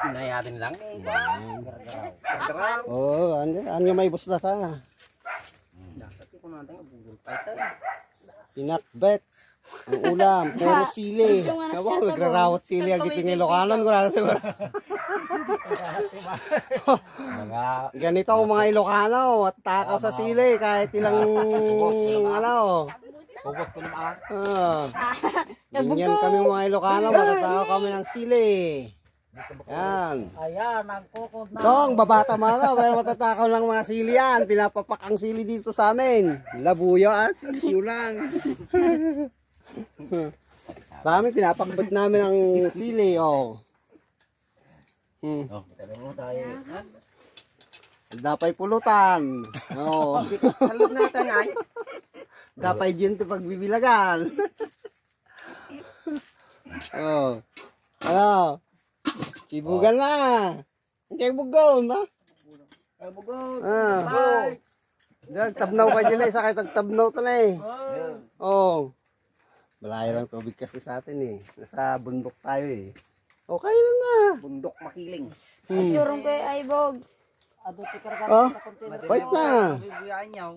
Inayatin lang eh. Gargaraw. Oo, ano may busda ta. Dapat ko natin bugulpay tayo. Pinakbet. Ang ulam, puro sili. Nabaw, nagrarawat sili. Ang giting Ilocanon ko na siguro. Ganito ang mga Ilocano. At takaw sa sili. Kahit ilang ano. Hugot ko naman. Ganyan kami mga Ilocano. Matatakaw kami ng sili. Yan. Ayan, nagkukod na. Ito, ang babata mga pero matatakaw lang mga sili yan. Pinapapak ang sili dito sa amin. Labuyo, sisiyo lang. Sa amin, pinapakbat namin ang sili, oh. Tabi mo tayo. Dapay pulutan. Oh. Halog natin ay. Dapay dyan ito pagbibilagan. Oh. Ano? Sibugan na. Kaya bugaw, na? Ay, bugaw. Tabnaw ka dyan, isa kayo tagtabnaw ito na eh. Oh. Malayo lang tubig kasi sa atin eh. Nasa bundok tayo eh. Okay lang na. Bundok makiling. Yung kay Aibog. Oh, wait na. Bibigyan niyo.